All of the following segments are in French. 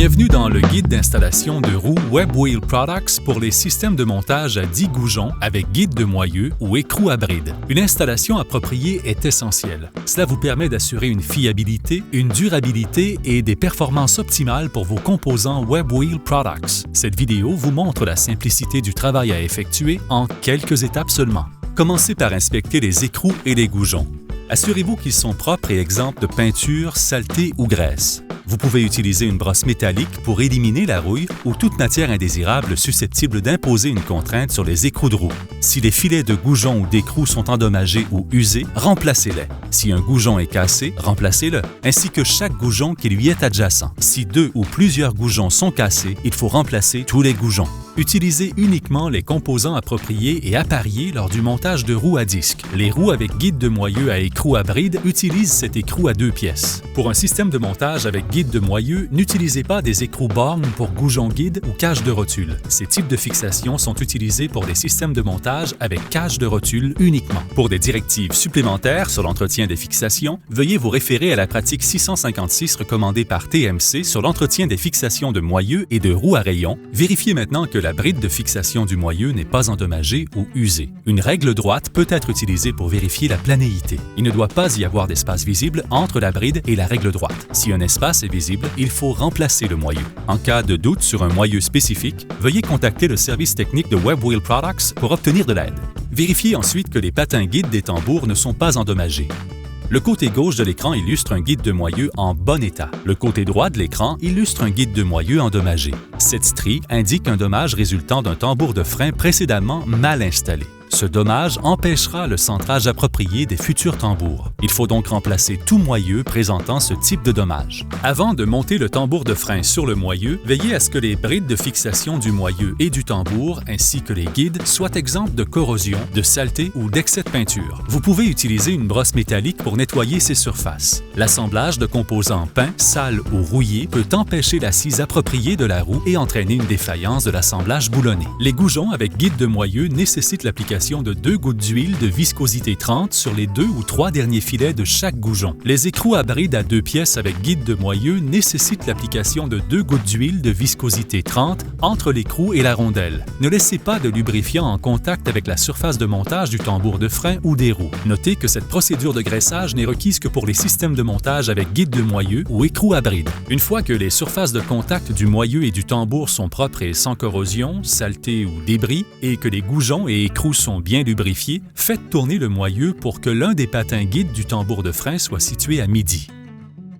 Bienvenue dans le guide d'installation de roues WebWheel Products pour les systèmes de montage à 10 goujons avec guide de moyeu ou écrou à bride. Une installation appropriée est essentielle. Cela vous permet d'assurer une fiabilité, une durabilité et des performances optimales pour vos composants WebWheel Products. Cette vidéo vous montre la simplicité du travail à effectuer en quelques étapes seulement. Commencez par inspecter les écrous et les goujons. Assurez-vous qu'ils sont propres et exempts de peinture, saleté ou graisse. Vous pouvez utiliser une brosse métallique pour éliminer la rouille ou toute matière indésirable susceptible d'imposer une contrainte sur les écrous de roue. Si les filets de goujons ou d'écrous sont endommagés ou usés, remplacez-les. Si un goujon est cassé, remplacez-le, ainsi que chaque goujon qui lui est adjacent. Si 2 ou plusieurs goujons sont cassés, il faut remplacer tous les goujons. Utilisez uniquement les composants appropriés et appariés lors du montage de roues à disque. Les roues avec guide de moyeu à écrou à bride utilisent cet écrou à 2 pièces. Pour un système de montage avec guide de moyeu, n'utilisez pas des écrous bornes pour goujons guide ou cage de rotule. Ces types de fixations sont utilisés pour des systèmes de montage avec cage de rotule uniquement. Pour des directives supplémentaires sur l'entretien des fixations, veuillez vous référer à la pratique 656 recommandée par TMC sur l'entretien des fixations de moyeu et de roues à rayons. Vérifiez maintenant que la bride de fixation du moyeu n'est pas endommagée ou usée. Une règle droite peut être utilisée pour vérifier la planéité. Il ne doit pas y avoir d'espace visible entre la bride et la règle droite. Si un espace est visible, il faut remplacer le moyeu. En cas de doute sur un moyeu spécifique, veuillez contacter le service technique de WebWheel Products pour obtenir de l'aide. Vérifiez ensuite que les patins guides des tambours ne sont pas endommagés. Le côté gauche de l'écran illustre un guide de moyeu en bon état. Le côté droit de l'écran illustre un guide de moyeu endommagé. Cette strie indique un dommage résultant d'un tambour de frein précédemment mal installé. Ce dommage empêchera le centrage approprié des futurs tambours. Il faut donc remplacer tout moyeu présentant ce type de dommage. Avant de monter le tambour de frein sur le moyeu, veillez à ce que les brides de fixation du moyeu et du tambour, ainsi que les guides, soient exempts de corrosion, de saleté ou d'excès de peinture. Vous pouvez utiliser une brosse métallique pour nettoyer ces surfaces. L'assemblage de composants peints, sales ou rouillés peut empêcher l'assise appropriée de la roue et entraîner une défaillance de l'assemblage boulonné. Les goujons avec guide de moyeu nécessitent l'application de 2 gouttes d'huile de viscosité 30 sur les 2 ou 3 derniers filets de chaque goujon. Les écrous à bride à 2 pièces avec guide de moyeu nécessitent l'application de 2 gouttes d'huile de viscosité 30 entre l'écrou et la rondelle. Ne laissez pas de lubrifiant en contact avec la surface de montage du tambour de frein ou des roues. Notez que cette procédure de graissage n'est requise que pour les systèmes de montage avec guide de moyeu ou écrou à bride. Une fois que les surfaces de contact du moyeu et du tambour sont propres et sans corrosion, saleté ou débris, et que les goujons et écrous sont bien lubrifiés, faites tourner le moyeu pour que l'un des patins guides du tambour de frein soit situé à midi.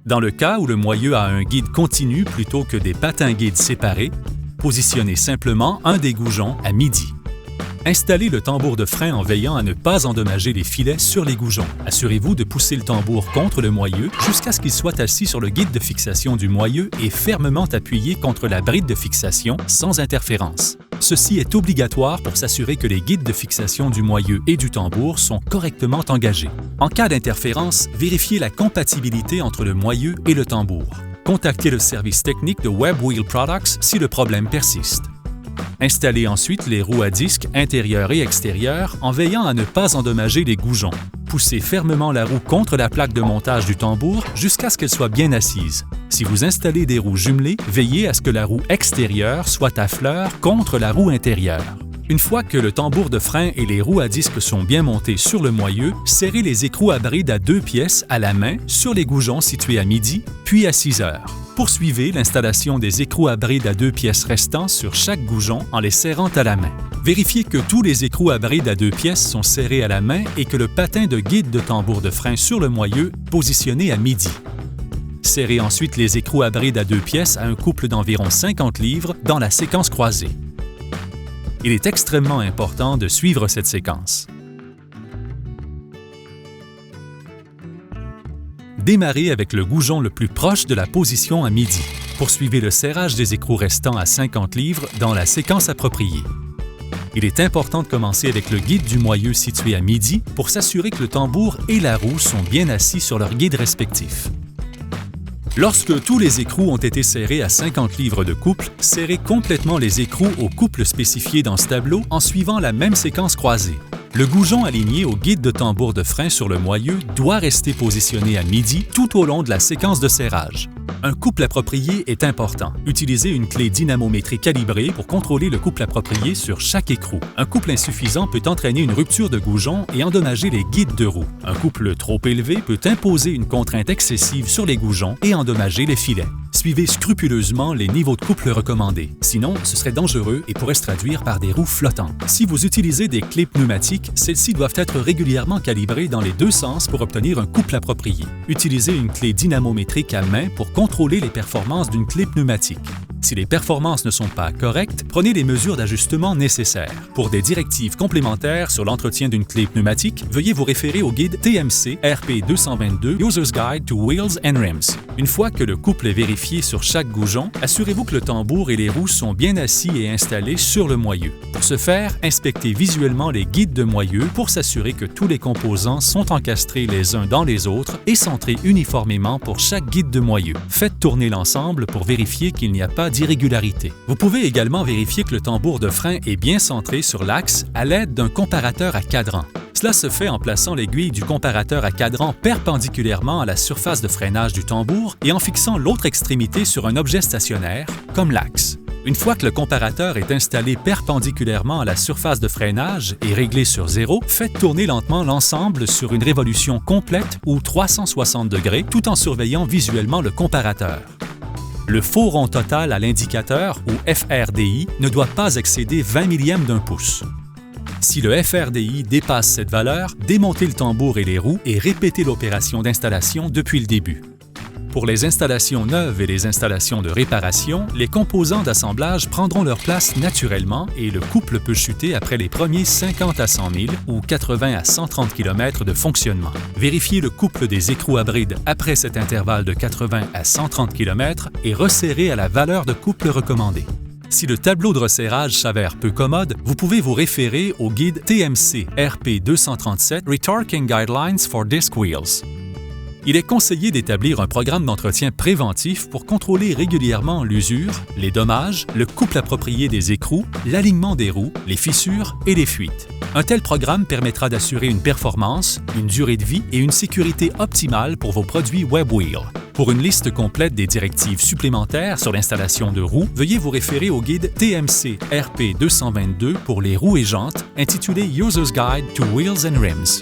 Dans le cas où le moyeu a un guide continu plutôt que des patins guides séparés, positionnez simplement un des goujons à midi. Installez le tambour de frein en veillant à ne pas endommager les filets sur les goujons. Assurez-vous de pousser le tambour contre le moyeu jusqu'à ce qu'il soit assis sur le guide de fixation du moyeu et fermement appuyé contre la bride de fixation sans interférence. Ceci est obligatoire pour s'assurer que les guides de fixation du moyeu et du tambour sont correctement engagés. En cas d'interférence, vérifiez la compatibilité entre le moyeu et le tambour. Contactez le service technique de WebWheel Products si le problème persiste. Installez ensuite les roues à disque intérieures et extérieures en veillant à ne pas endommager les goujons. Poussez fermement la roue contre la plaque de montage du tambour jusqu'à ce qu'elle soit bien assise. Si vous installez des roues jumelées, veillez à ce que la roue extérieure soit à fleur contre la roue intérieure. Une fois que le tambour de frein et les roues à disque sont bien montés sur le moyeu, serrez les écrous à bride à 2 pièces à la main sur les goujons situés à midi, puis à 6 heures. Poursuivez l'installation des écrous à bride à 2 pièces restants sur chaque goujon en les serrant à la main. Vérifiez que tous les écrous à bride à 2 pièces sont serrés à la main et que le patin de guide de tambour de frein sur le moyeu positionné à midi. Serrez ensuite les écrous à bride à 2 pièces à un couple d'environ 50 livres dans la séquence croisée. Il est extrêmement important de suivre cette séquence. Démarrez avec le goujon le plus proche de la position à midi. Poursuivez le serrage des écrous restants à 50 livres dans la séquence appropriée. Il est important de commencer avec le guide du moyeu situé à midi pour s'assurer que le tambour et la roue sont bien assis sur leurs guides respectifs. Lorsque tous les écrous ont été serrés à 50 livres de couple, serrez complètement les écrous au couple spécifié dans ce tableau en suivant la même séquence croisée. Le goujon aligné au guide de tambour de frein sur le moyeu doit rester positionné à midi tout au long de la séquence de serrage. Un couple approprié est important. Utilisez une clé dynamométrique calibrée pour contrôler le couple approprié sur chaque écrou. Un couple insuffisant peut entraîner une rupture de goujon et endommager les guides de roue. Un couple trop élevé peut imposer une contrainte excessive sur les goujons et endommager les filets. Suivez scrupuleusement les niveaux de couple recommandés. Sinon, ce serait dangereux et pourrait se traduire par des roues flottantes. Si vous utilisez des clés pneumatiques, celles-ci doivent être régulièrement calibrées dans les deux sens pour obtenir un couple approprié. Utilisez une clé dynamométrique à main pour contrôler les performances d'une clé pneumatique. Si les performances ne sont pas correctes, prenez les mesures d'ajustement nécessaires. Pour des directives complémentaires sur l'entretien d'une clé pneumatique, veuillez vous référer au guide TMC RP222 User's Guide to Wheels and Rims. Une fois que le couple est vérifié sur chaque goujon, assurez-vous que le tambour et les roues sont bien assis et installés sur le moyeu. Pour ce faire, inspectez visuellement les guides de moyeu pour s'assurer que tous les composants sont encastrés les uns dans les autres et centrés uniformément pour chaque guide de moyeu. Faites tourner l'ensemble pour vérifier qu'il n'y a pas d'irrégularité. Vous pouvez également vérifier que le tambour de frein est bien centré sur l'axe à l'aide d'un comparateur à cadran. Cela se fait en plaçant l'aiguille du comparateur à cadran perpendiculairement à la surface de freinage du tambour et en fixant l'autre extrémité sur un objet stationnaire, comme l'axe. Une fois que le comparateur est installé perpendiculairement à la surface de freinage et réglé sur 0, faites tourner lentement l'ensemble sur une révolution complète ou 360 degrés tout en surveillant visuellement le comparateur. Le faux rond total à l'indicateur, ou FRDI, ne doit pas excéder 20 millièmes d'un pouce. Si le FRDI dépasse cette valeur, démontez le tambour et les roues et répétez l'opération d'installation depuis le début. Pour les installations neuves et les installations de réparation, les composants d'assemblage prendront leur place naturellement et le couple peut chuter après les premiers 50 à 100 000 ou 80 à 130 km de fonctionnement. Vérifiez le couple des écrous à bride après cet intervalle de 80 à 130 km et resserrez à la valeur de couple recommandée. Si le tableau de resserrage s'avère peu commode, vous pouvez vous référer au guide TMC RP237 Retorquing Guidelines for Disc Wheels. Il est conseillé d'établir un programme d'entretien préventif pour contrôler régulièrement l'usure, les dommages, le couple approprié des écrous, l'alignement des roues, les fissures et les fuites. Un tel programme permettra d'assurer une performance, une durée de vie et une sécurité optimale pour vos produits WebWheel. Pour une liste complète des directives supplémentaires sur l'installation de roues, veuillez vous référer au guide TMC RP222 pour les roues et jantes intitulé User's Guide to Wheels and Rims.